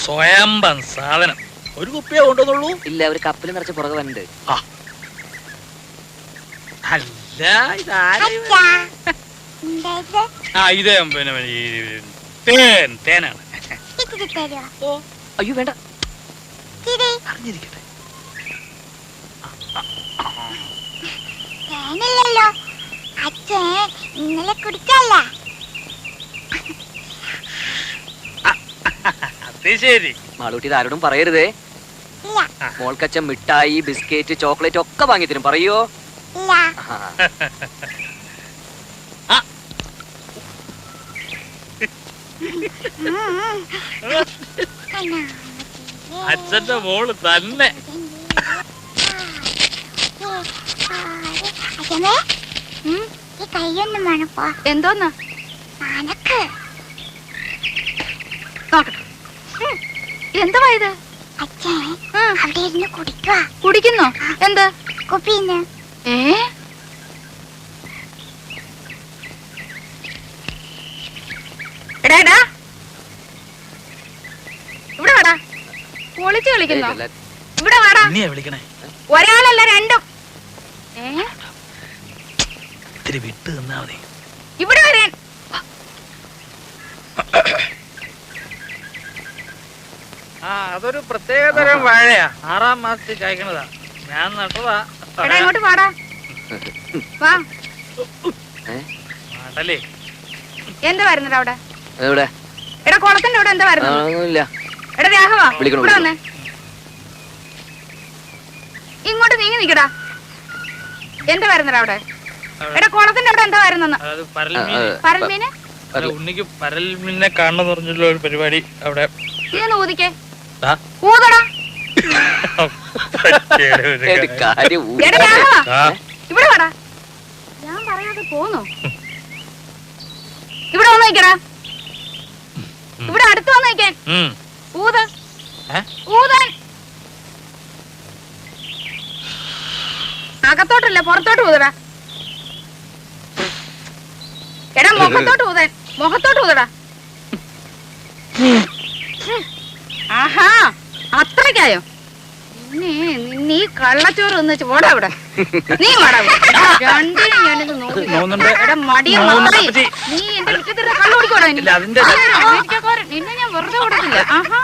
സ്വയംബം സാധനം. ഒരു കുപ്പിയെ കൊണ്ടുവന്നുള്ളൂ? ഇല്ല, ഒരു കപ്പിൽ നിറച്ച് പുറകെ വന്നിട്ട്. അല്ല ഇത് പിന്നെ തേനാണ്. അയ്യോ വേണ്ട, അറിഞ്ഞിരിക്കട്ടെ. അച്ഛൻ ഇന്നലെ കുടിച്ചല്ല. അത് ശരി. മാളൂട്ടി ആരോടും പറയരുതേ. മോൾക്കച്ഛൻ മിഠായി, ബിസ്ക്കറ്റ്, ചോക്ലേറ്റ് ഒക്കെ വാങ്ങി തരും. പറയോ? അച്ഛന്റെ മോള് തന്നെ. കൈയൊന്നും വേണപ്പോ. എന്തോന്നാ എന്തുവാ ഇത്? അച്ഛൻ അവിടെ ഇരുന്ന് കുടിക്കുക. കുടിക്കുന്നോ? എന്ത് കുപ്പിന്ന്? എടാ ഇവിടെ വാടാ. പൊളിച്ച് കളിക്കുന്നോ? ഇവിടെ വാടാ. വിളിക്കണേ. ഒരാളല്ല രണ്ടും. ഇത്തിരി വിട്ട് നിന്നാ മതി. ഇവിടെ വരാൻ. അതൊരു പ്രത്യേകതരം വാഴയാ. 6ാം മാസത്തിൽ കായ്ക്കണതാ. ഞാൻ നട്ടതാ. എടാ ഇങ്ങോട്ട് വാടാ. വാ. മാട്ടല്ലേ. എന്താ വരുന്നത് അവിടെ? എവിടെ? എടാ കുളത്തിന്റെ അവിടെ എന്താ വരുന്നത്? എടാ രാഘവ ഇവിടെ വന്നേ. ഇങ്ങോട്ട് നീങ്ങി നിക്കടാ. എന്താ വരുന്നത് അവിടെ? എടാ കുളത്തിന്റെ അവിടെ എന്താ വരുന്നെന്ന്? പരൽമീന്. ഉണ്ണിക്ക് പരൽമീനെ കാണണമെന്ന് പറഞ്ഞുള്ള ഒരു പരിപാടി അവിടെ. ഇതൊന്ന് ഊതിക്കേ. ഊതടാ. ഇവിടെ വാടാ. ഞാൻ പറയാതെ പോന്നോ? ഇവിടെ വന്ന് നിക്കടാ. ഇവിടെ അടുത്ത് വന്ന് നിക്കാൻ. ഊത്. ഊതാൻ. അകത്തോട്ടല്ല പുറത്തോട്ട് ഊതടാ. എടാ മുഖത്തോട്ട് ഊതാൻ. മുഖത്തോട്ട് ഊതടാ. ആഹാ അത്രയ്ക്കായോ? നീ കള്ളച്ചോറ് ഒന്ന് വെച്ച് പോടാ ഇവിടെ. നീ വാടാ. രണ്ടിനും ഞാനിത് നോക്കി. നീ എന്റെ മുറ്റത്തിരുന്ന് കള്ളു കുടിക്കോടാ. നിന്നെ ഞാൻ വെറുതെ കൊടുക്കില്ല. ആഹാ